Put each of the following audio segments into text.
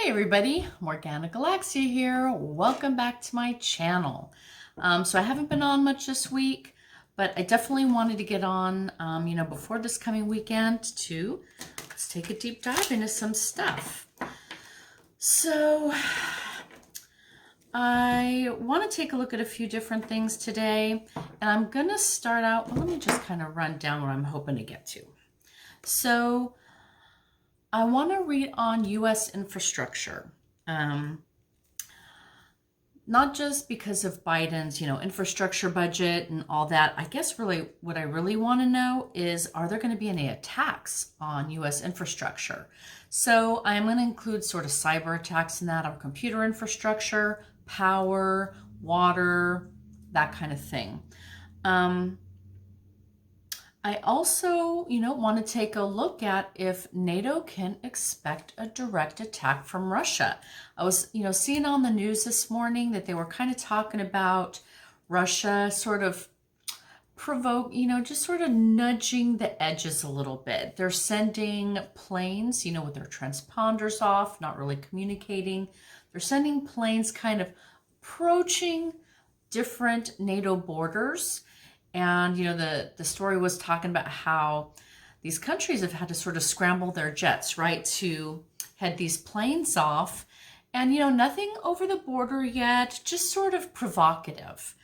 Hi everybody, Morgana Galaxia here. Welcome back to my channel. So I haven't been on much this week, but I definitely wanted to get on, before this coming weekend to let's take a deep dive into some stuff. So I want to take a look at a few different things today, and I'm going to start out, well, let me just kind of run down what I'm hoping to get to. So I want to read on U.S. infrastructure, not just because of Biden's, infrastructure budget and all that. I guess really what I really want to know is, are there going to be any attacks on U.S. infrastructure? So I'm going to include sort of cyber attacks in that, on computer infrastructure, power, water, that kind of thing. I also, want to take a look at if NATO can expect a direct attack from Russia. I was, seeing on the news this morning that they were kind of talking about Russia sort of just sort of nudging the edges a little bit. They're sending planes, with their transponders off, not really communicating. They're sending planes kind of approaching different NATO borders. And, the story was talking about how these countries have had to sort of scramble their jets, right, to head these planes off. And, nothing over the border yet, just sort of provocative.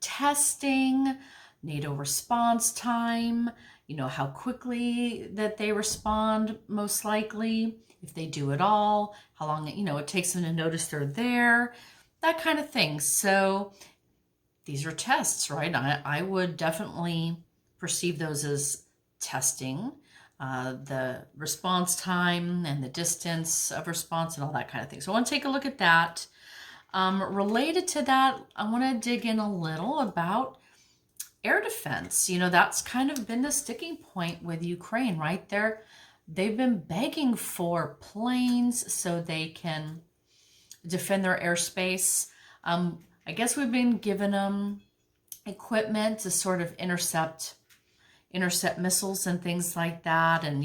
Testing, NATO response time, how quickly that they respond, most likely, if they do at all, how long, it takes them to notice they're there, that kind of thing. So these are tests, right? I would definitely perceive those as testing, the response time and the distance of response and all that kind of thing. So I want to take a look at that. Related to that, I want to dig in a little about air defense. That's kind of been the sticking point with Ukraine, right? They've been begging for planes so they can defend their airspace. I guess we've been giving them equipment to sort of intercept missiles and things like that, and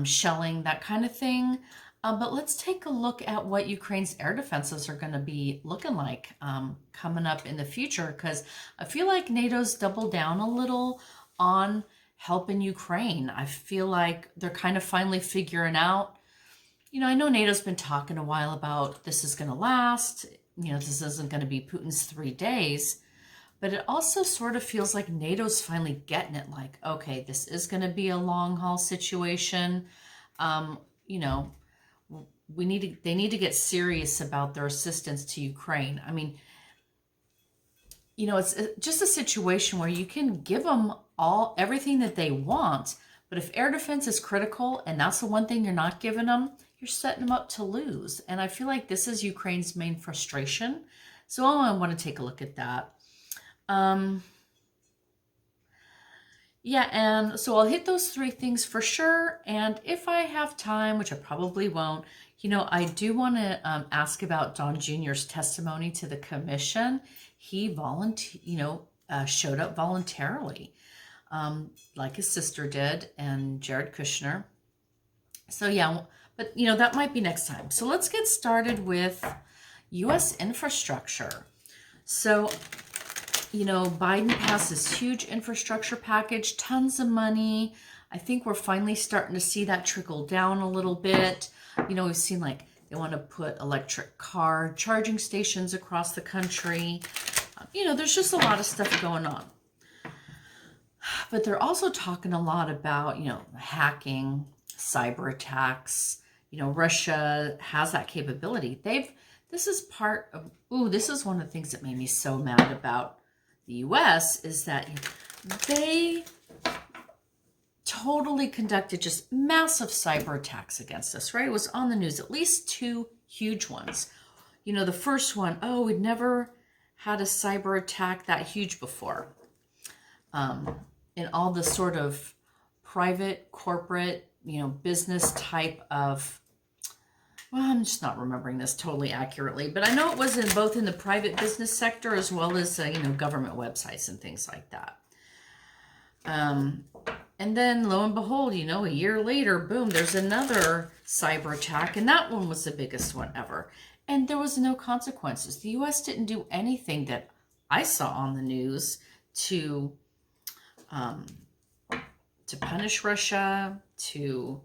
shelling, that kind of thing. But let's take a look at what Ukraine's air defenses are going to be looking like coming up in the future, because I feel like NATO's doubled down a little on helping Ukraine. I feel like they're kind of finally figuring out, I know NATO's been talking a while about this is going to last. This isn't going to be Putin's 3 days, but it also sort of feels like NATO's finally getting it, like, okay, this is going to be a long haul situation. They need to get serious about their assistance to Ukraine. I mean, it's just a situation where you can give them everything that they want, but if air defense is critical and that's the one thing you're not giving them, you're setting them up to lose. And I feel like this is Ukraine's main frustration. So I want to take a look at that. And so I'll hit those 3 things for sure. And if I have time, which I probably won't, I do want to ask about Don Jr.'s testimony to the commission. He showed up voluntarily, like his sister did, and Jared Kushner. So yeah, but that might be next time. So let's get started with U.S. infrastructure. So, Biden passed this huge infrastructure package, tons of money. I think we're finally starting to see that trickle down a little bit. We've seen like they want to put electric car charging stations across the country. There's just a lot of stuff going on. But they're also talking a lot about, hacking, cyber attacks. Russia has that capability. This is one of the things that made me so mad about the U.S. is that they totally conducted just massive cyber attacks against us, right? It was on the news, at least 2 huge ones. The first one, we'd never had a cyber attack that huge before. In all the sort of private, corporate, business type of, well, I'm just not remembering this totally accurately, but I know it was both in the private business sector as well as, government websites and things like that. And And then lo and behold, you know, a year later, boom, there's another cyber attack. And that one was the biggest one ever. And there was no consequences. The US didn't do anything that I saw on the news to punish Russia, to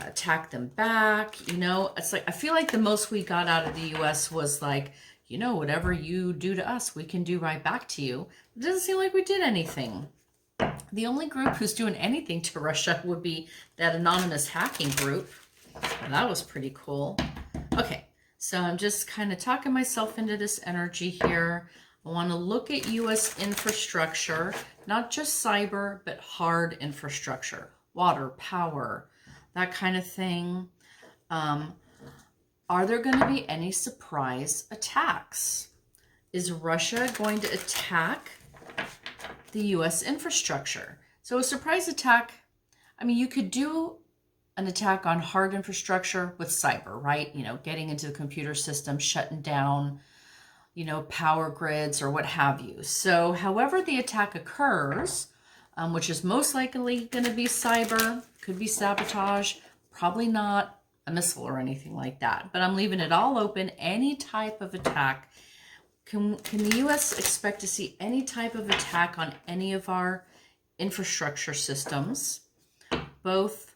attack them back. You know, it's like, I feel like the most we got out of the US was like, you know, whatever you do to us, we can do right back to you. It doesn't seem like we did anything. The only group who's doing anything to Russia would be that anonymous hacking group. And that was pretty cool. Okay, so I'm just kind of talking myself into this energy here. I want to look at U.S. infrastructure, not just cyber, but hard infrastructure, water, power, that kind of thing. Are there going to be any surprise attacks? Is Russia going to attack the U.S. infrastructure? So a surprise attack, I mean, you could do an attack on hard infrastructure with cyber, right? You know, getting into the computer system, shutting down, you know, power grids or what have you. So however the attack occurs, which is most likely going to be cyber, could be sabotage, probably not a missile or anything like that. But I'm leaving it all open. Any type of attack. Can the U.S. expect to see any type of attack on any of our infrastructure systems, both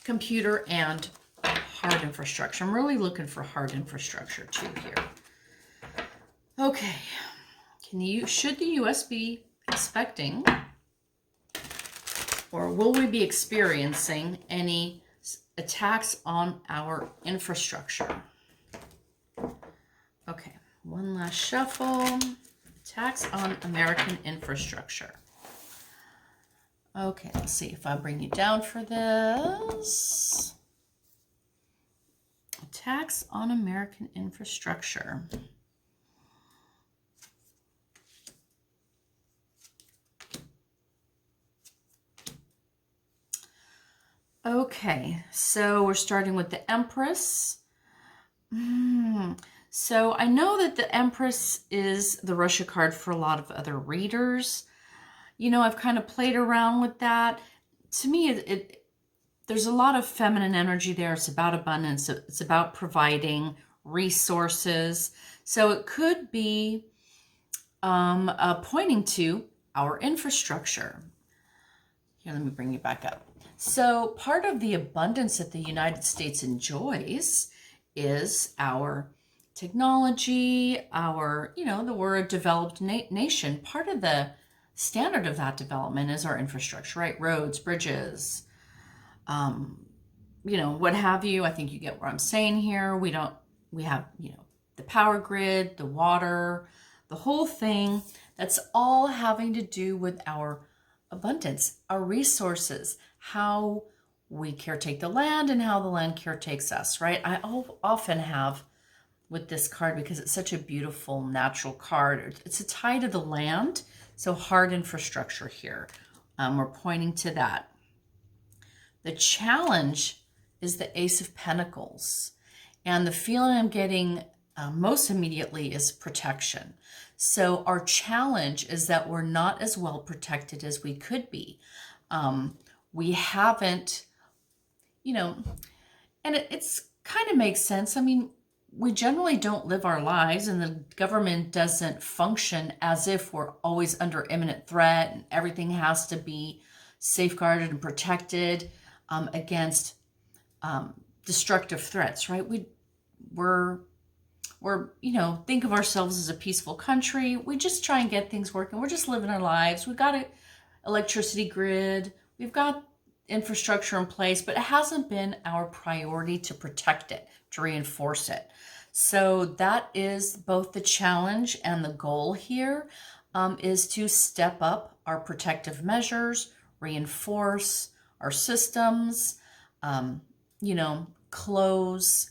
computer and hard infrastructure? I'm really looking for hard infrastructure too here. Okay, should the U.S. be expecting, or will we be experiencing any attacks on our infrastructure? Okay, one last shuffle. Attacks on American infrastructure. Okay, let's see if I bring you down for this. Attacks on American infrastructure. Okay, so we're starting with the Empress. So I know that the Empress is the Russia card for a lot of other readers. You know, I've kind of played around with that. To me, there's a lot of feminine energy there. It's about abundance. It's about providing resources. So it could be pointing to our infrastructure. Here, let me bring you back up. So part of the abundance that the United States enjoys is our technology, our, you know, we're a developed nation. Part of the standard of that development is our infrastructure, right? Roads, bridges, you know, what have you. I think you get what I'm saying here. We have, you know, the power grid, the water, the whole thing. That's all having to do with our abundance, our resources, how we caretake the land and how the land caretakes us, right? I often have with this card, because it's such a beautiful natural card, it's a tie to the land. So hard infrastructure here. We're pointing to that. The challenge is the Ace of Pentacles. And the feeling I'm getting most immediately is protection. So our challenge is that we're not as well protected as we could be. We haven't, you know, and it's kind of makes sense. I mean, we generally don't live our lives, and the government doesn't function as if we're always under imminent threat and everything has to be safeguarded and protected against destructive threats, right? We're, you know, think of ourselves as a peaceful country. We just try and get things working. We're just living our lives. We've got an electricity grid. We've got infrastructure in place, but it hasn't been our priority to protect it, to reinforce it. So that is both the challenge and the goal here, is to step up our protective measures, reinforce our systems, you know, close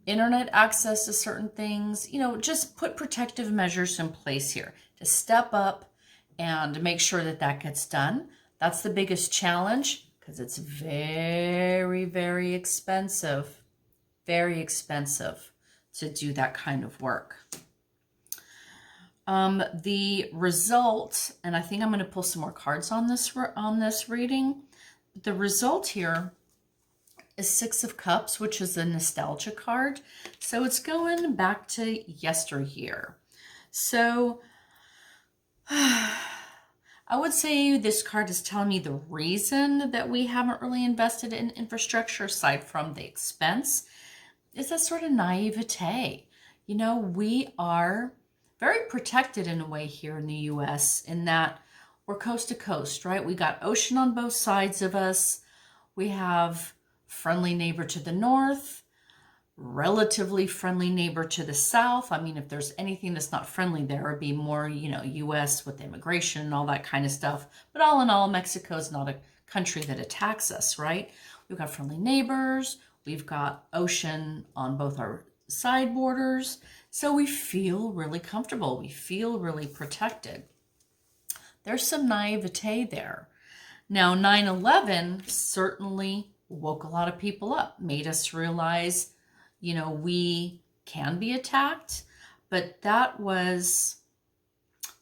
internet access to certain things, you know, just put protective measures in place here to step up and make sure that that gets done. That's the biggest challenge, because it's very, very expensive to do that kind of work. The result, and I think I'm going to pull some more cards on this reading. The result here is Six of Cups, which is a nostalgia card. So it's going back to yesteryear. So I would say this card is telling me the reason that we haven't really invested in infrastructure, aside from the expense, is that sort of naivete. You know, we are very protected in a way here in the US in that we're coast to coast, right? We got ocean on both sides of us. We have friendly neighbor to the north, relatively friendly neighbor to the south. I mean, if there's anything that's not friendly, there would be more, you know, US with immigration and all that kind of stuff. But all in all, Mexico is not a country that attacks us, right? We've got friendly neighbors. We've got ocean on both our side borders. So we feel really comfortable. We feel really protected. There's some naivete there. Now, 9/11 certainly woke a lot of people up, made us realize, you know, we can be attacked. But that was,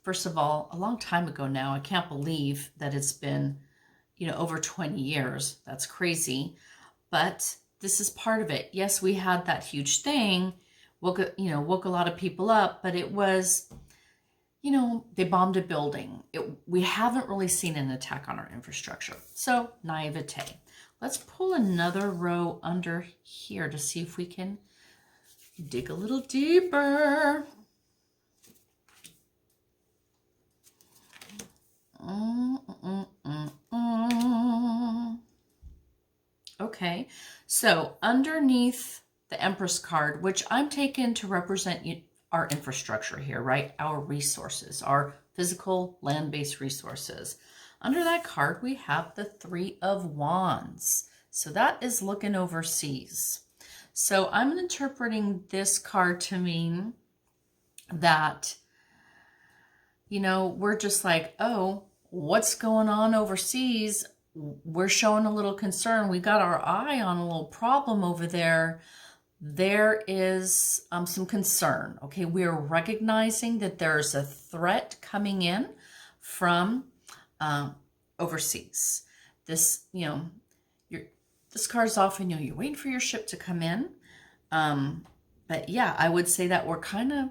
first of all, a long time ago now. I can't believe that it's been, you know, over 20 years. That's crazy. But this is part of it. Yes, we had that huge thing, woke a lot of people up, but it was, you know, they bombed a building. We haven't really seen an attack on our infrastructure. So naivete. Let's pull another row under here to see if we can dig a little deeper. Okay, so underneath the Empress card, which I'm taking to represent our infrastructure here, right? Our resources, our physical land-based resources. Under that card, we have the Three of Wands. So that is looking overseas. So I'm interpreting this card to mean that, you know, we're just like, oh, what's going on overseas? We're showing a little concern. We got our eye on a little problem over there. There is some concern. Okay, we're recognizing that there's a threat coming in from overseas. This, you know, this card's often, you know, you're waiting for your ship to come in. But yeah, I would say that we're kind of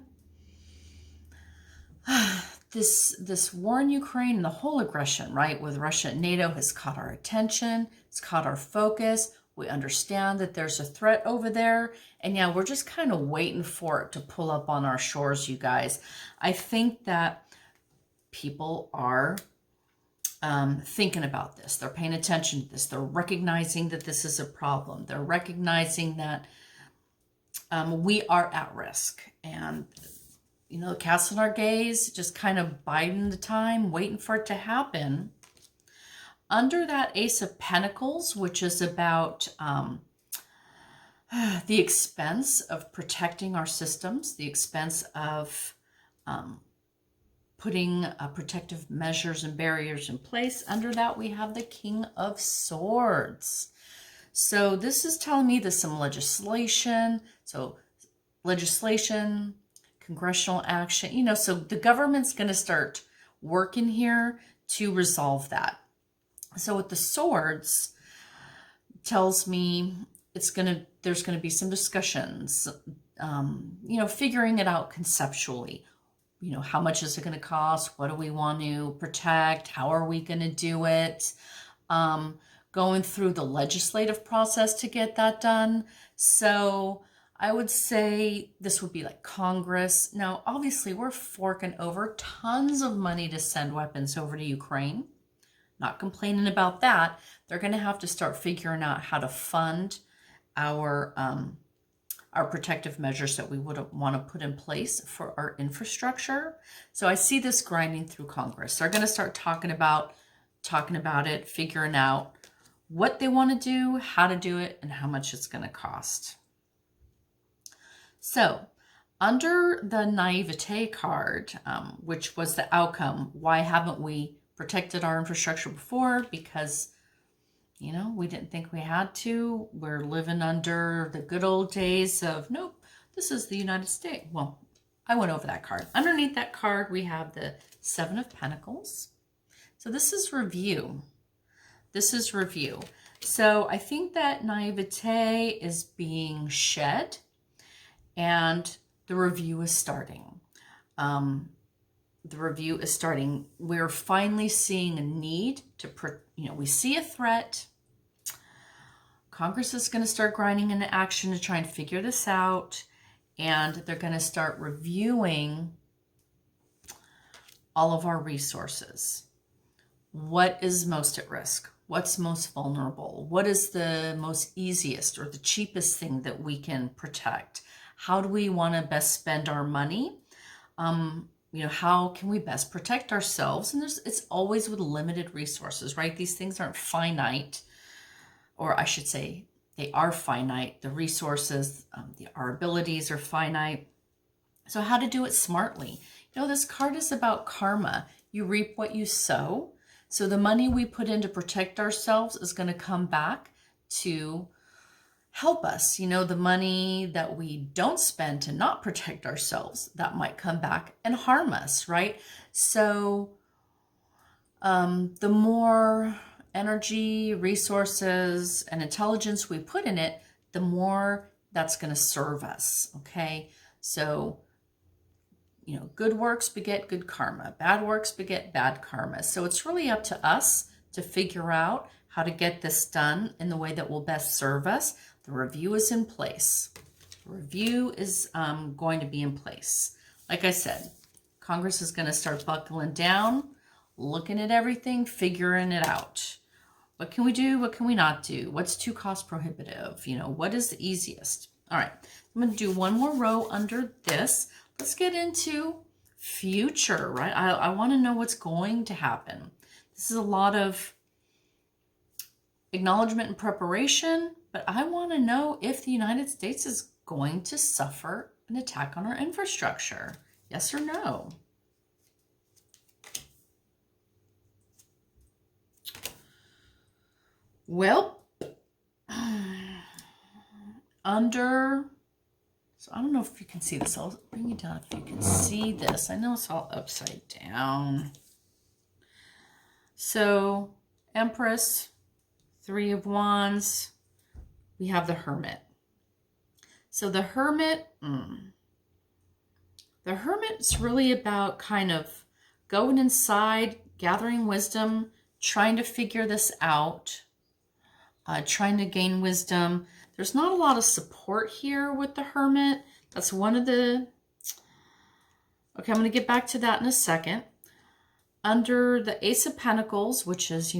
this war in Ukraine and the whole aggression, right, with Russia and NATO has caught our attention. It's caught our focus. We understand that there's a threat over there. And yeah, we're just kind of waiting for it to pull up on our shores, you guys. I think that people are thinking about this. They're paying attention to this. They're recognizing that this is a problem. They're recognizing that we are at risk. And you know, casting our gaze, just kind of biding the time, waiting for it to happen. Under that Ace of Pentacles, which is about the expense of protecting our systems, the expense of putting protective measures and barriers in place. Under that, we have the King of Swords. So this is telling me there's some legislation. So legislation, congressional action, you know, so the government's going to start working here to resolve that. So with the swords, tells me there's going to be some discussions, you know, figuring it out conceptually. You know, how much is it going to cost? What do we want to protect? How are we going to do it? Going through the legislative process to get that done. So I would say this would be like Congress. Now, obviously, we're forking over tons of money to send weapons over to Ukraine. Not complaining about that. They're going to have to start figuring out how to fund our protective measures that we would want to put in place for our infrastructure. So I see this grinding through Congress. They're going to start talking about it, figuring out what they want to do, how to do it, and how much it's going to cost. So under the naivete card, which was the outcome, why haven't we protected our infrastructure before? Because, you know, we didn't think we had to. We're living under the good old days of, nope, this is the United States. Well, I went over that card. Underneath that card, we have the Seven of Pentacles. So this is review. This is review. So I think that naivete is being shed and the review is starting. The review is starting. We're finally seeing a need to, we see a threat. Congress is going to start grinding into action to try and figure this out. And they're going to start reviewing all of our resources. What is most at risk? What's most vulnerable? What is the most easiest or the cheapest thing that we can protect? How do we want to best spend our money? How can we best protect ourselves? And it's always with limited resources, right? These things aren't finite, or I should say they are finite. The resources, our abilities are finite. So how to do it smartly? This card is about karma. You reap what you sow. So the money we put in to protect ourselves is going to come back to help us. The money that we don't spend to not protect ourselves, that might come back and harm us, right? So the more energy, resources, and intelligence we put in it, the more that's going to serve us, okay? So, good works beget good karma. Bad works beget bad karma. So it's really up to us to figure out how to get this done in the way that will best serve us. The review is in place. The review is going to be in place. Like I said, Congress is going to start buckling down, looking at everything, figuring it out. What can we do? What can we not do? What's too cost prohibitive? What is the easiest? All right, I'm going to do one more row under this. Let's get into future, right? I want to know what's going to happen. This is a lot of acknowledgement and preparation, but I want to know if the United States is going to suffer an attack on our infrastructure. Yes or no? Well, so I don't know if you can see this. I'll bring it down if you can see this. I know it's all upside down. So, Empress, Three of Wands, we have the Hermit. So the Hermit, the Hermit's really about kind of going inside, gathering wisdom, trying to figure this out, trying to gain wisdom. There's not a lot of support here with the Hermit. That's one of the... Okay, I'm going to get back to that in a second. Under the Ace of Pentacles, which is,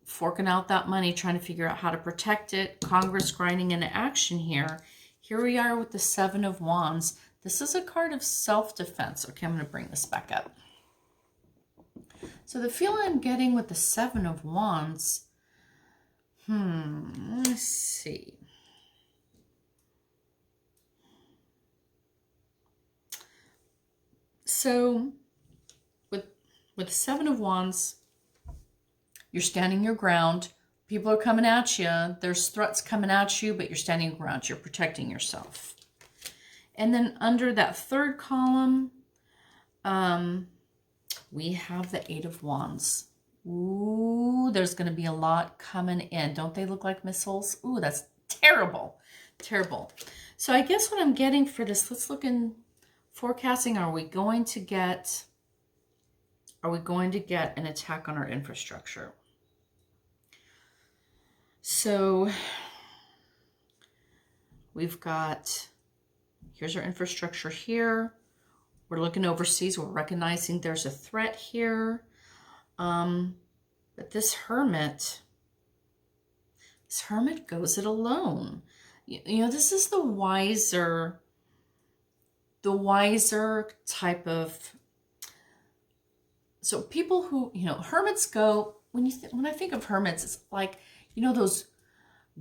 forking out that money, trying to figure out how to protect it, Congress grinding into action here. Here we are with the Seven of Wands. This is a card of self-defense. Okay, I'm going to bring this back up. So the feeling I'm getting with the Seven of Wands, let's see. So with the Seven of Wands, you're standing your ground. People are coming at you. There's threats coming at you, but you're standing your ground. You're protecting yourself. And then under that third column, we have the Eight of Wands. Ooh, there's going to be a lot coming in. Don't they look like missiles? Ooh, that's terrible. Terrible. So I guess what I'm getting for this, let's look in forecasting. Are we going to get an attack on our infrastructure? So we've got, here's our infrastructure here. We're looking overseas. We're recognizing there's a threat here. But this Hermit goes it alone. This is the wiser type of, so people who, hermits go, when I think of hermits, it's like, those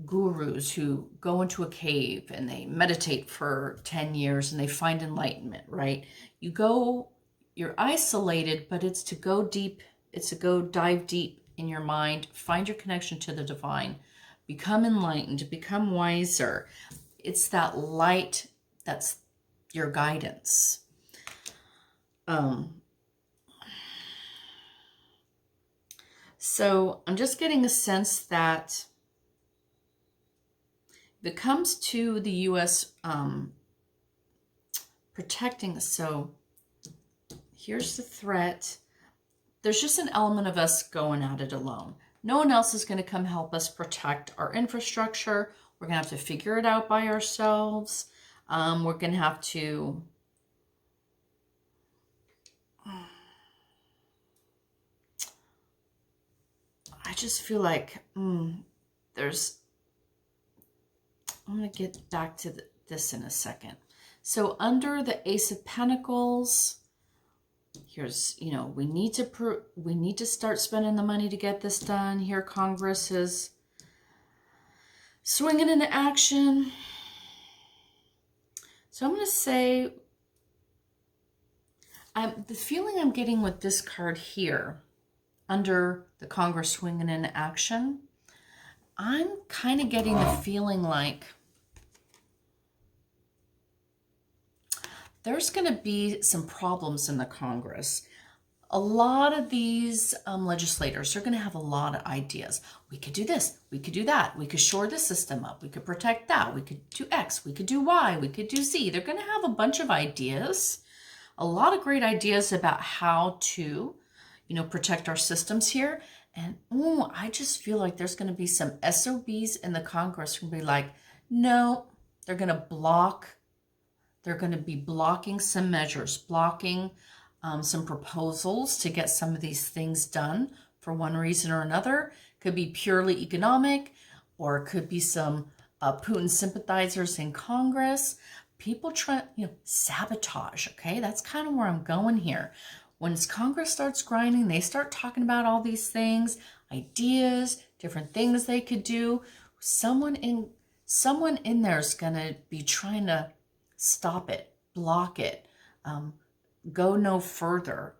gurus who go into a cave and they meditate for 10 years and they find enlightenment, right? You're isolated, but it's to go deep. It's to go dive deep in your mind, find your connection to the divine, become enlightened, become wiser. It's that light that's your guidance. So I'm just getting a sense that if it comes to the U.S. Protecting us, so here's the threat. There's just an element of us going at it alone. No one else is going to come help us protect our infrastructure. We're going to have to figure it out by ourselves. We're going to have to... I just feel like there's... I'm going to get back to this in a second. So under the Ace of Pentacles, here's, you know, we need to start spending the money to get this done. Here Congress is swinging into action. So I'm going to say, the feeling I'm getting with this card here, under the Congress swinging into action, I'm kind of getting the feeling like there's going to be some problems in the Congress. A lot of these legislators are going to have a lot of ideas. We could do this, we could do that, we could shore this system up, we could protect that, we could do X, we could do Y, we could do Z. They're going to have a bunch of ideas, a lot of great ideas about how to, you know, protect our systems here. And I just feel like there's going to be some SOBs in the Congress who will be like, no, they're going to block. They're going to be blocking some measures, blocking some proposals to get some of these things done for one reason or another. Could be purely economic, or it could be some Putin sympathizers in Congress. People try, you know, sabotage, okay? That's kind of where I'm going here. When Congress starts grinding, they start talking about all these things, ideas, different things they could do. Someone in there is going to be trying to stop it, block it, go no further.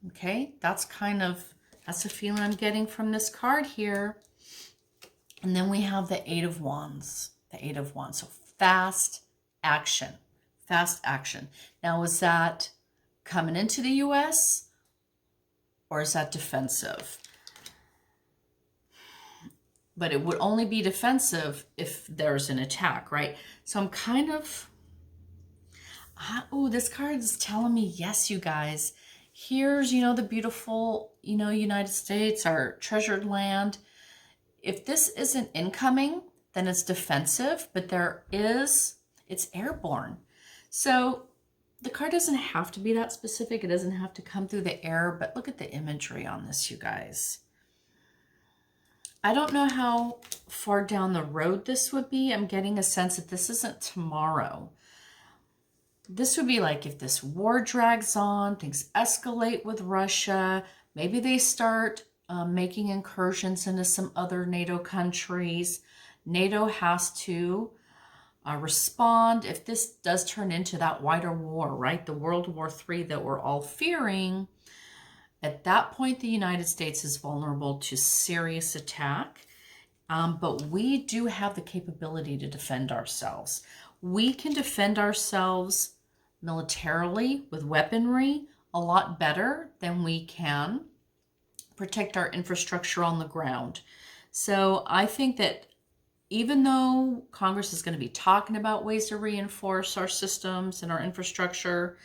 Okay, that's the feeling I'm getting from this card here. And then we have the Eight of Wands, So fast action. Now, is that coming into the U.S. or is that defensive? But it would only be defensive if there's an attack, right? So I'm kind of... this card is telling me, yes, you guys. Here's, you know, the beautiful, you know, United States, our treasured land. If this isn't incoming, then it's defensive, but it's airborne. So the card doesn't have to be that specific. It doesn't have to come through the air, but look at the imagery on this, you guys. I don't know how far down the road this would be. I'm getting a sense that this isn't tomorrow. This would be like if this war drags on, things escalate with Russia, maybe they start making incursions into some other NATO countries. NATO has to respond. If this does turn into that wider war, right, the World War III that we're all fearing, at that point, the United States is vulnerable to serious attack, but we do have the capability to defend ourselves. We can defend ourselves militarily with weaponry a lot better than we can protect our infrastructure on the ground. So I think that even though Congress is going to be talking about ways to reinforce our systems and our infrastructure,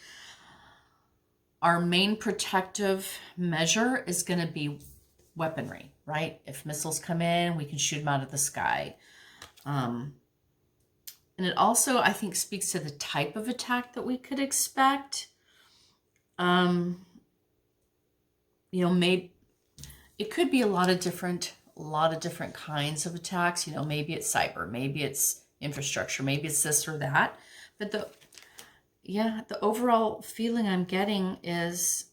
our main protective measure is going to be weaponry, right? If missiles come in, we can shoot them out of the sky. And it also, I think, speaks to the type of attack that we could expect. You know, maybe it could be a lot of different kinds of attacks. You know, maybe it's cyber, maybe it's infrastructure, maybe it's this or that. But the overall feeling I'm getting is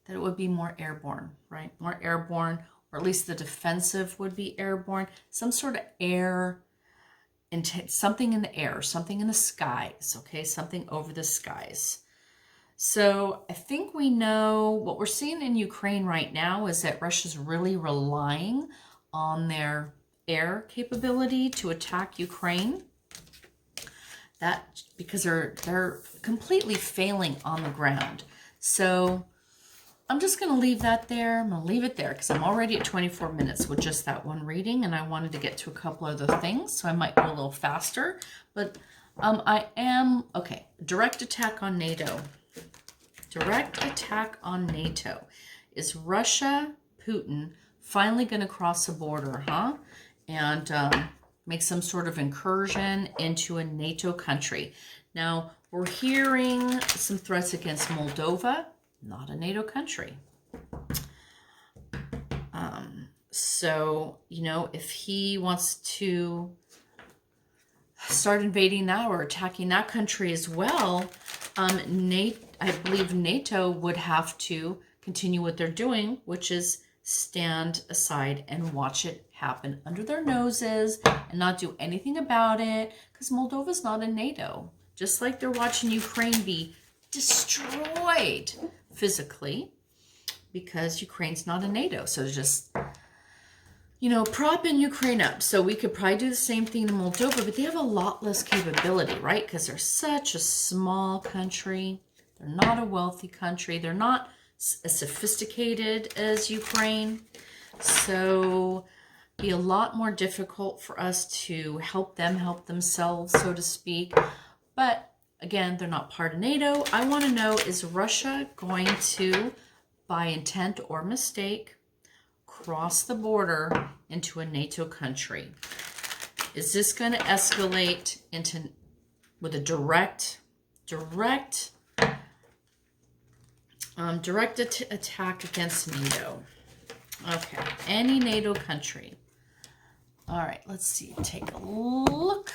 that it would be more airborne, right? More airborne, or at least the defensive would be airborne. Some sort of air, something in the air, something in the skies, okay? Something over the skies. So I think we know what we're seeing in Ukraine right now is that Russia's really relying on their air capability to attack Ukraine. that because they're completely failing on the ground. So I'm just going to leave that there. I'm going to leave it there because I'm already at 24 minutes with just that one reading, and I wanted to get to a couple other things, so I might go a little faster. But I am, okay, direct attack on NATO. Direct attack on NATO. Is Russia, Putin, finally going to cross the border, huh? And make some sort of incursion into a NATO country. Now, we're hearing some threats against Moldova, not a NATO country. So, you know, if he wants to start invading that or attacking that country as well, I believe NATO would have to continue what they're doing, which is stand aside and watch it happen under their noses and not do anything about it, because Moldova's not in NATO. Just like they're watching Ukraine be destroyed physically because Ukraine's not in NATO. So just, you know, propping Ukraine up. So we could probably do the same thing to Moldova, but they have a lot less capability, right? Because they're such a small country. They're not a wealthy country. They're not as sophisticated as Ukraine. So it'd be a lot more difficult for us to help them help themselves, so to speak. But again, they're not part of NATO. I want to know, is Russia going to, by intent or mistake, cross the border into a NATO country? Is this going to escalate into with a direct attack against NATO? Okay, any NATO country. All right, let's see. Take a look.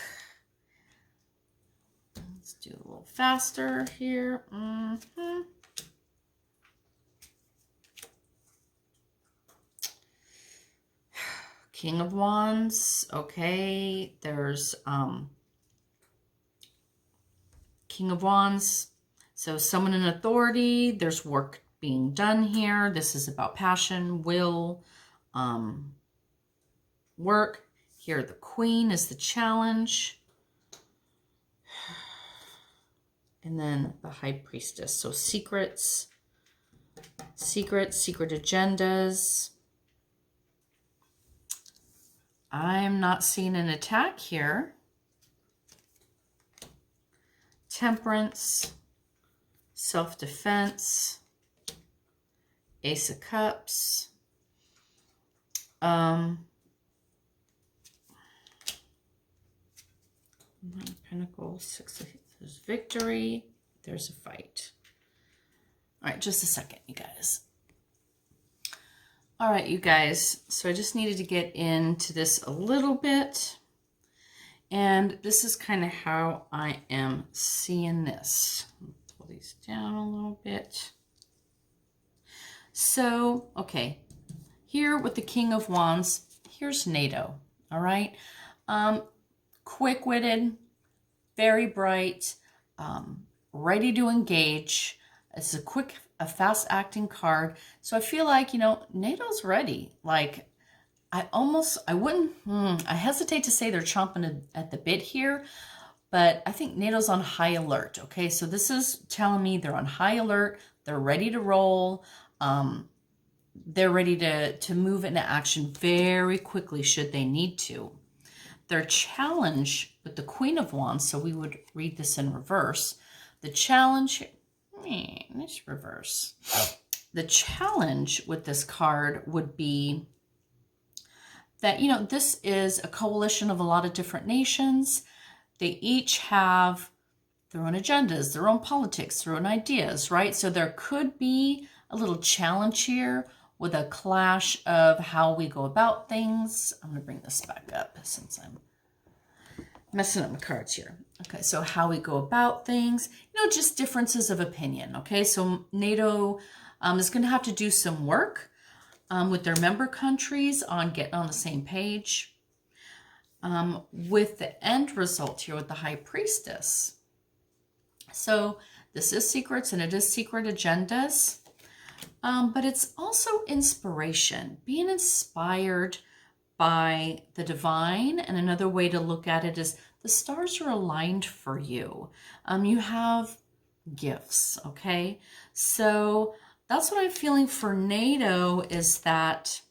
Let's do a little faster here. King of Wands. Okay, there's King of Wands. So someone in authority, there's work being done here. This is about passion, will, work. Here, the Queen is the challenge. And then the High Priestess. So secrets, secret agendas. I'm not seeing an attack here. Temperance, self-defense, Ace of Cups. Nine of Pentacles, Six of, there's victory, there's a fight. All right, just a second, you guys. All right, you guys, so I just needed to get into this a little bit. And this is kind of how I am seeing this. Pull these down a little bit. So, okay, here with the King of Wands, here's NATO, all right? Quick-witted, very bright, ready to engage. It's a fast-acting card. So I feel like, you know, NATO's ready. Like, I hesitate to say they're chomping at the bit here, but I think NATO's on high alert, okay? So this is telling me they're on high alert. They're ready to roll. They're ready to move into action very quickly should they need to. Their challenge with the Queen of Wands, so we would read this in reverse. The challenge, let's reverse. The challenge with this card would be that, you know, this is a coalition of a lot of different nations. They each have their own agendas, their own politics, their own ideas, right? So there could be a little challenge here with a clash of how we go about things. I'm going to bring this back up since I'm messing up my cards here. Okay, so how we go about things, you know, just differences of opinion, okay? So NATO is going to have to do some work with their member countries on getting on the same page. With the end result here with the High Priestess. So this is secrets and it is secret agendas. But it's also inspiration, being inspired by the divine. And another way to look at it is the stars are aligned for you. You have gifts, okay? So that's what I'm feeling for NATO, is that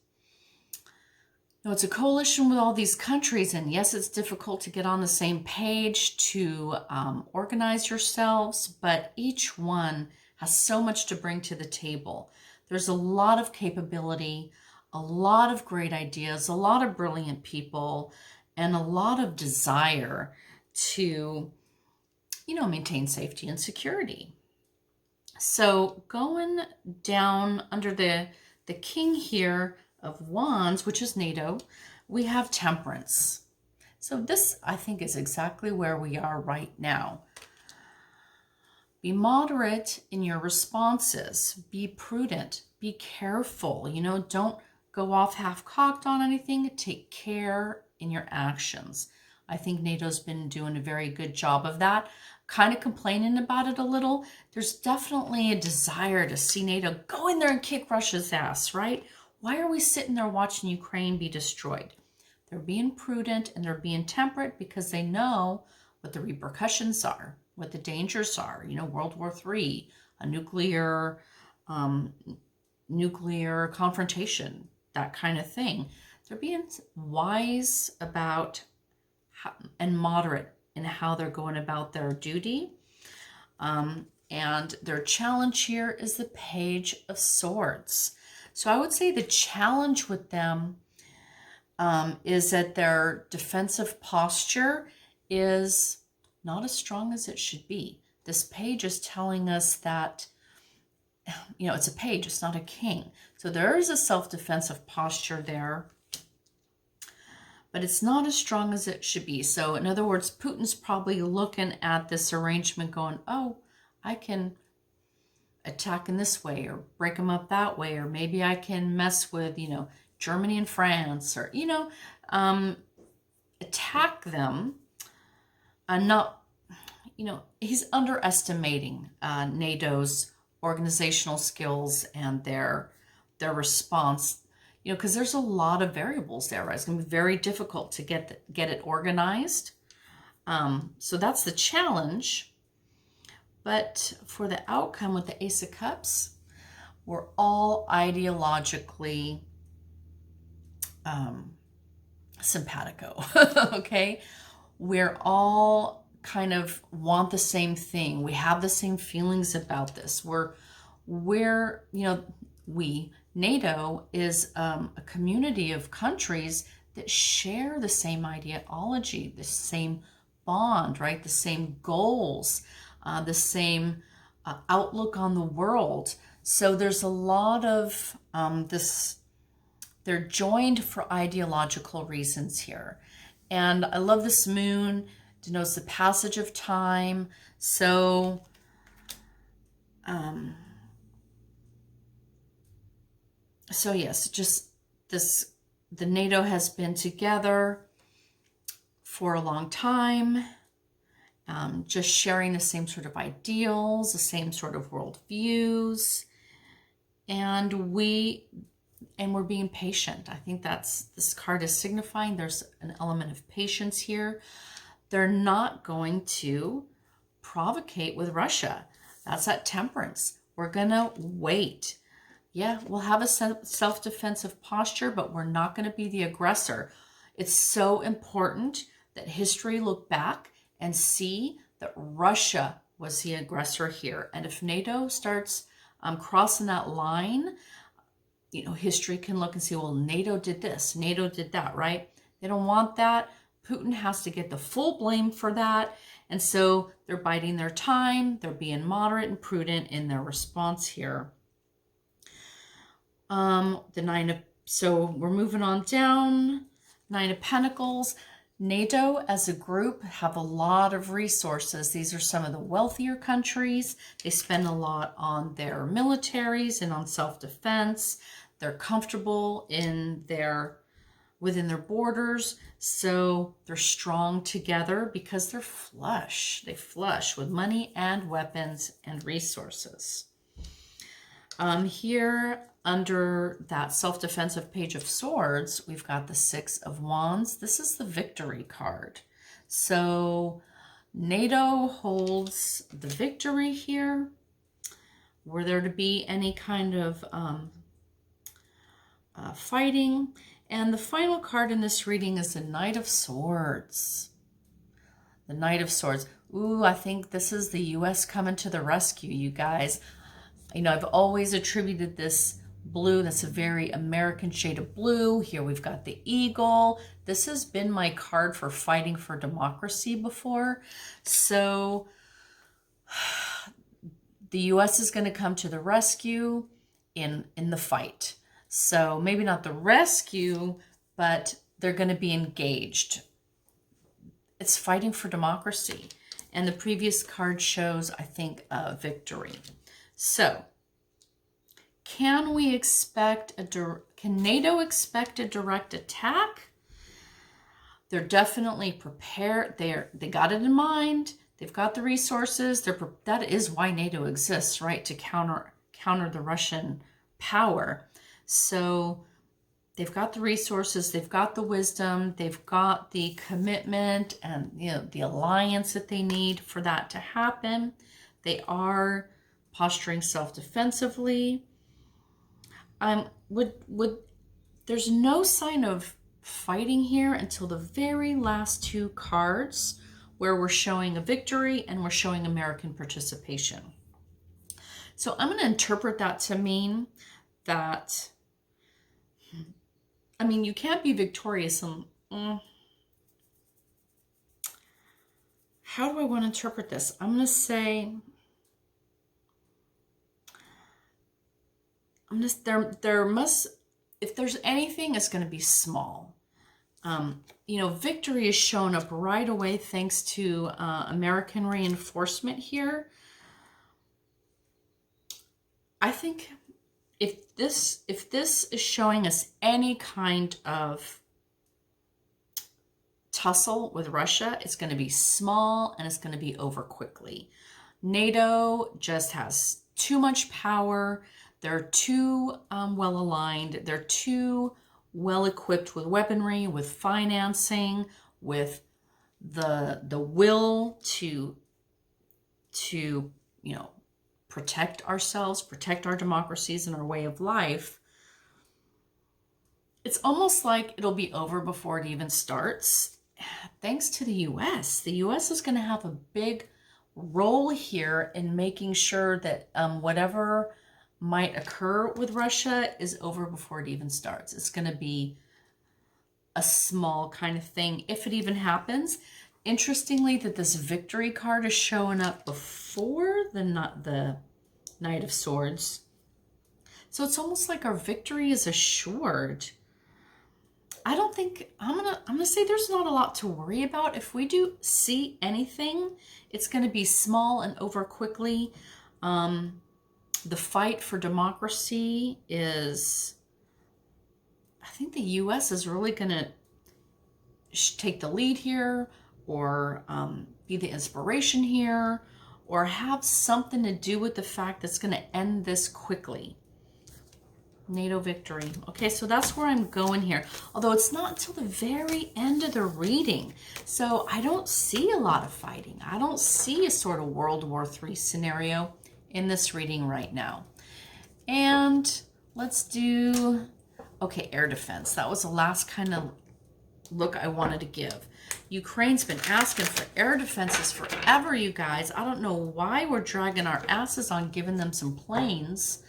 it's a coalition with all these countries, and yes, it's difficult to get on the same page to organize yourselves, but each one has so much to bring to the table. There's a lot of capability, a lot of great ideas, a lot of brilliant people, and a lot of desire to, maintain safety and security. So going down under the king here of Wands, which is NATO, we have Temperance. So this, I think, is exactly where we are right now. Be moderate in your responses. Be prudent. Be careful. Don't go off half-cocked on anything. Take care in your actions. I think NATO's been doing a very good job of that. Kind of complaining about it a little. There's definitely a desire to see NATO go in there and kick Russia's ass, right? Why are we sitting there watching Ukraine be destroyed? They're being prudent and they're being temperate because they know what the repercussions are, what the dangers are. World War III, a nuclear confrontation, that kind of thing. They're being wise about and moderate in how they're going about their duty. And their challenge here is the Page of Swords. So I would say the challenge with them is that their defensive posture is not as strong as it should be. This page is telling us that, it's a page, it's not a king. So there is a self-defensive posture there, but it's not as strong as it should be. So in other words, Putin's probably looking at this arrangement going, oh, I can attack in this way or break them up that way, or maybe I can mess with, Germany and France, or, attack them. Not, he's underestimating NATO's organizational skills and their response, because there's a lot of variables there, right? It's going to be very difficult to get it organized. So that's the challenge. But for the outcome with the Ace of Cups, we're all ideologically simpatico, okay? We're all kind of want the same thing. We have the same feelings about this. NATO is a community of countries that share the same ideology, the same bond, right? The same goals, the same outlook on the world. So there's a lot of this, they're joined for ideological reasons here. And I love this moon, denotes the passage of time. So, yes, just this, the NATO has been together for a long time, just sharing the same sort of ideals, the same sort of worldviews, and we're being patient. I think this card is signifying there's an element of patience here. They're not going to provocate with Russia. That's that Temperance. We're gonna wait. Yeah, we'll have a self-defensive posture, but we're not going to be the aggressor. It's so important that history look back and see that Russia was the aggressor here. And if NATO starts crossing that line, history can look and see, well, NATO did this, NATO did that, right? They don't want that. Putin has to get the full blame for that. And so they're biding their time. They're being moderate and prudent in their response here. So we're moving on down. Nine of Pentacles. NATO as a group have a lot of resources. These are some of the wealthier countries. They spend a lot on their militaries and on self-defense. They're comfortable within their borders. So they're strong together because they're flush. They flush with money and weapons and resources. Here under that self-defensive Page of Swords, we've got the Six of Wands. This is the victory card. So NATO holds the victory here. Were there to be any kind of fighting. And the final card in this reading is the Knight of Swords. The Knight of Swords. Ooh, I think this is the U.S. coming to the rescue, you guys. You know, I've always attributed this blue, that's a very American shade of blue. Here we've got the eagle. This has been my card for fighting for democracy before. So the U.S. is going to come to the rescue in the fight. So maybe not the rescue, but they're going to be engaged. It's fighting for democracy. And the previous card shows, I think, victory. So can we expect can NATO expect a direct attack? They're definitely prepared. They got it in mind. They've got the resources. That is why NATO exists, right? To counter the Russian power. So they've got the resources, they've got the wisdom, they've got the commitment and, you know, the alliance that they need for that to happen. They are posturing self-defensively. There's no sign of fighting here until the very last two cards, where we're showing a victory and we're showing American participation. So I'm going to interpret that to mean that, I mean, you can't be victorious and how do I want to interpret this? I'm going to say, there must, if there's anything, it's going to be small. You know, victory is shown up right away thanks to American reinforcement here. I think if this is showing us any kind of tussle with Russia, it's going to be small and it's going to be over quickly. NATO just has too much power. They're too well aligned. They're too well equipped with weaponry, with financing, with the will to you know, protect ourselves, protect our democracies and our way of life. It's almost like it'll be over before it even starts. Thanks to the U.S. The U.S. is going to have a big role here in making sure that whatever might occur with Russia is over before it even starts. It's going to be a small kind of thing, if it even happens. Interestingly, that this victory card is showing up before the Knight of Swords. So it's almost like our victory is assured. I don't think, I'm gonna say there's not a lot to worry about. If we do see anything, it's gonna be small and over quickly. The fight for democracy is, I think the U.S. is really gonna take the lead here, or be the inspiration here, or have something to do with the fact that's going to end this quickly. NATO victory. Okay, so that's where I'm going here. Although it's not until the very end of the reading. So I don't see a lot of fighting. I don't see a sort of World War III scenario in this reading right now. And let's do, okay, air defense. That was the last kind of look I wanted to give. Ukraine's been asking for air defenses forever, you guys. I don't know why we're dragging our asses on giving them some planes.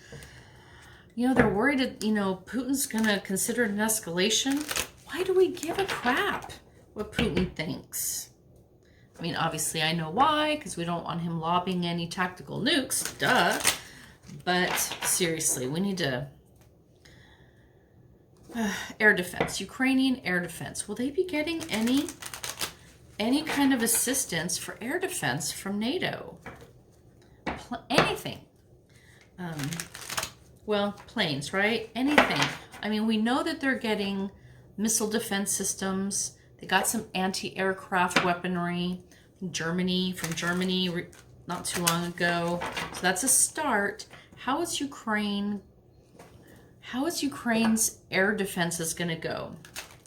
You know, they're worried that, you know, Putin's going to consider it an escalation. Why do we give a crap what Putin thinks? I mean, obviously I know why, because we don't want him lobbing any tactical nukes, duh. But seriously, we need to... air defense, Ukrainian air defense. Will they be getting any kind of assistance for air defense from NATO? Anything. Well, planes, right? Anything. I mean, we know that they're getting missile defense systems. They got some anti-aircraft weaponry from Germany not too long ago. So that's a start. How is Ukraine's air defenses going to go?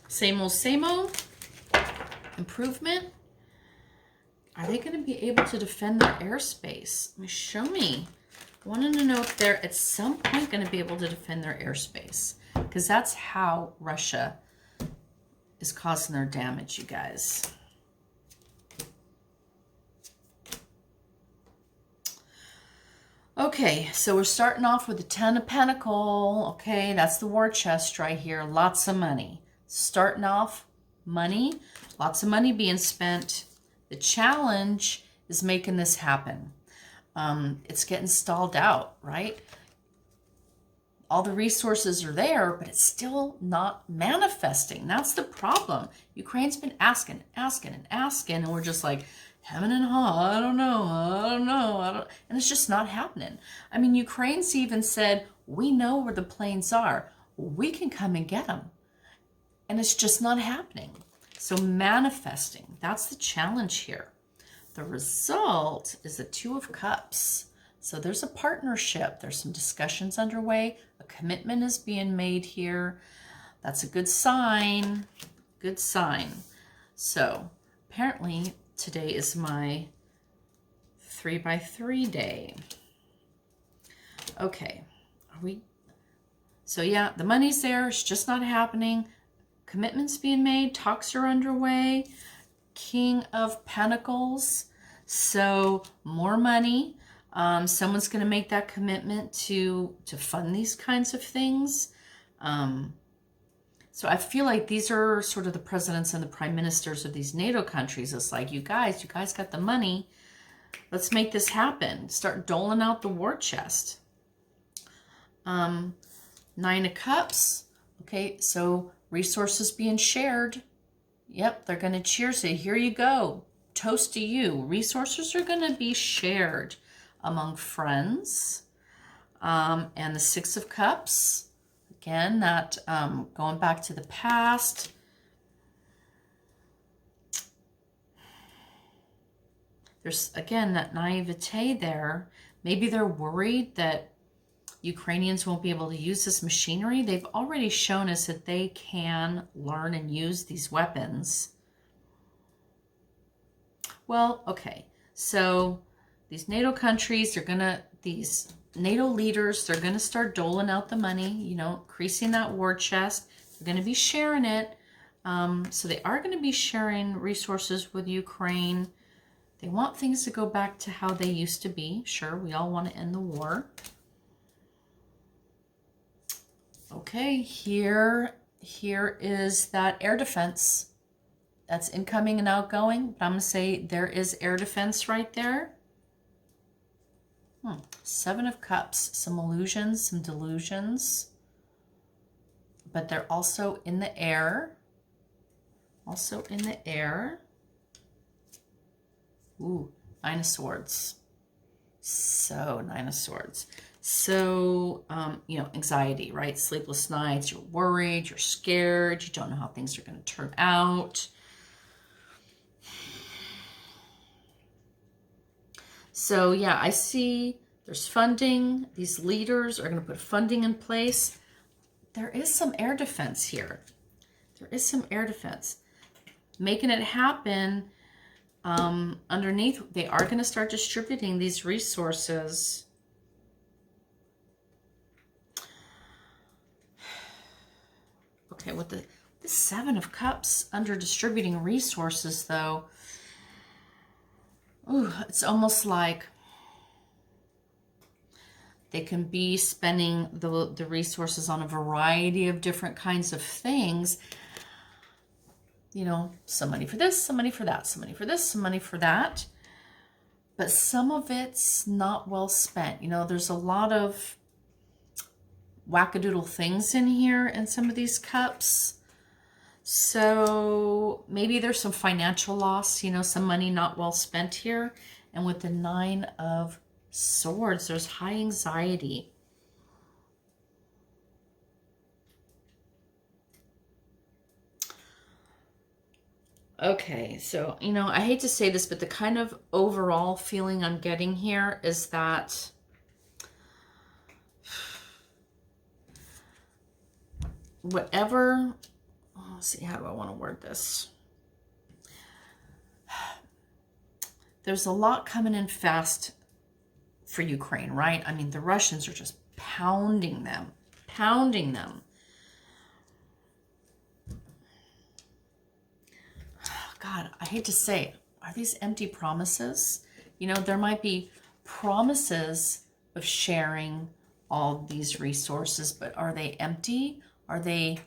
Same old, improvement? Are they going to be able to defend their airspace? Show me. I wanted to know if they're at some point going to be able to defend their airspace. Because that's how Russia is causing their damage, you guys. Okay, so we're starting off with the 10 of Pentacles. Okay, that's the war chest right here. Lots of money. Starting off, money. Lots of money being spent. The challenge is making this happen. It's getting stalled out, right? All the resources are there, but it's still not manifesting. That's the problem. Ukraine's been asking, and we're just like, hemming and hawing, I don't know. And it's just not happening. I mean, Ukraine's even said, we know where the planes are. We can come and get them. And it's just not happening. So manifesting, that's the challenge here. The result is the 2 of Cups. So there's a partnership. There's some discussions underway. A commitment is being made here. That's a good sign. Good sign. So apparently today is my 3x3 day. Okay. So yeah, the money's there. It's just not happening. Commitments being made. Talks are underway. King of Pentacles. So more money. Someone's going to make that commitment to fund these kinds of things. So I feel like these are sort of the presidents and the prime ministers of these NATO countries. It's like, you guys got the money. Let's make this happen. Start doling out the war chest. 9 of Cups. Okay, so resources being shared. Yep, they're going to cheer, say, here you go. Toast to you. Resources are going to be shared among friends. And the 6 of Cups. Again, that going back to the past. There's, again, that naivete there. Maybe they're worried that Ukrainians won't be able to use this machinery. They've already shown us that they can learn and use these weapons. Well, okay. So these NATO countries, these NATO leaders, they're going to start doling out the money, you know, increasing that war chest. They're going to be sharing it. So they are going to be sharing resources with Ukraine. They want things to go back to how they used to be. Sure, we all want to end the war. Okay, here is that air defense. That's incoming and outgoing. But I'm going to say there is air defense right there. 7 of Cups. Some illusions, some delusions. But they're also in the air. Also in the air. Ooh, 9 of Swords. So, 9 of Swords. So, you know, anxiety, right? Sleepless nights, you're worried, you're scared, you don't know how things are going to turn out. So, yeah, I see there's funding. These leaders are going to put funding in place. There is some air defense here. There is some air defense. Making it happen underneath, they are going to start distributing these resources. Okay, with the 7 of Cups under distributing resources, though, ooh, it's almost like they can be spending the resources on a variety of different kinds of things. You know, some money for this, some money for that, some money for this, some money for that. But some of it's not well spent. You know, there's a lot of wackadoodle things in here in some of these cups. So maybe there's some financial loss, you know, some money not well spent here. And with the 9 of Swords, there's high anxiety. Okay, so, you know, I hate to say this, but the kind of overall feeling I'm getting here is that whatever, let's see, how do I want to word this? there's a lot coming in fast for Ukraine, right? I mean, the Russians are just pounding them, pounding them. God, I hate to say it. Are these empty promises? You know, there might be promises of sharing all these resources, but are they empty? Are they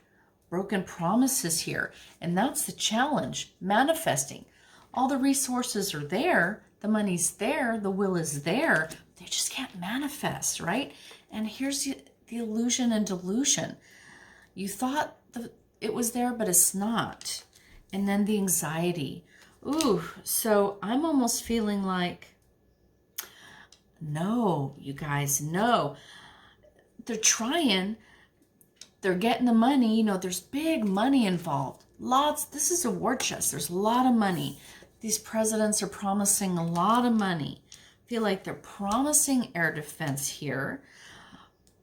broken promises here? And that's the challenge, manifesting. All the resources are there, the money's there, the will is there, they just can't manifest, right? And here's the illusion and delusion. You thought it was there, but it's not. And then the anxiety. Ooh, so I'm almost feeling like, no, you guys, no. They're trying, they're getting the money, you know, there's big money involved. Lots, this is a war chest, there's a lot of money. These presidents are promising a lot of money. I feel like they're promising air defense here.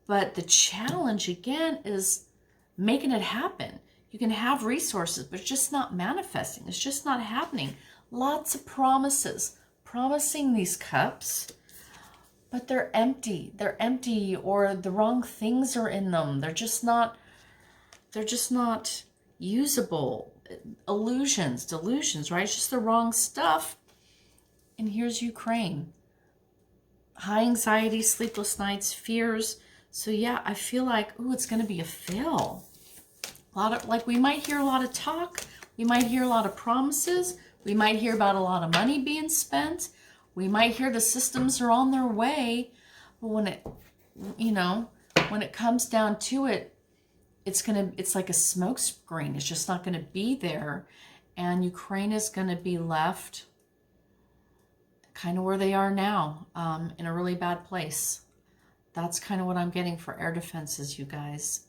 But the challenge, again, is making it happen. You can have resources, but it's just not manifesting. It's just not happening. Lots of promises, promising these cups, but they're empty. They're empty, or the wrong things are in them. They're just not usable. Illusions, delusions, right? It's just the wrong stuff. And here's Ukraine. High anxiety, sleepless nights, fears. So yeah, I feel like, ooh, it's going to be a fail. A lot of, like, we might hear a lot of talk. We might hear a lot of promises. We might hear about a lot of money being spent. We might hear the systems are on their way. But when it, you know, when it comes down to it, it's like a smoke screen. It's just not going to be there. And Ukraine is going to be left kind of where they are now, in a really bad place. That's kind of what I'm getting for air defenses, you guys.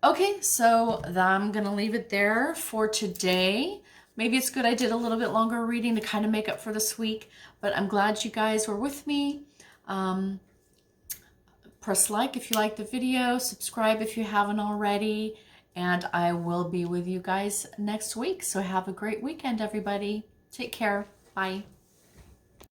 Okay, so I'm going to leave it there for today. Maybe it's good I did a little bit longer reading to kind of make up for this week, but I'm glad you guys were with me. Press like if you like the video, subscribe if you haven't already, and I will be with you guys next week. So have a great weekend, everybody. Take care. Bye.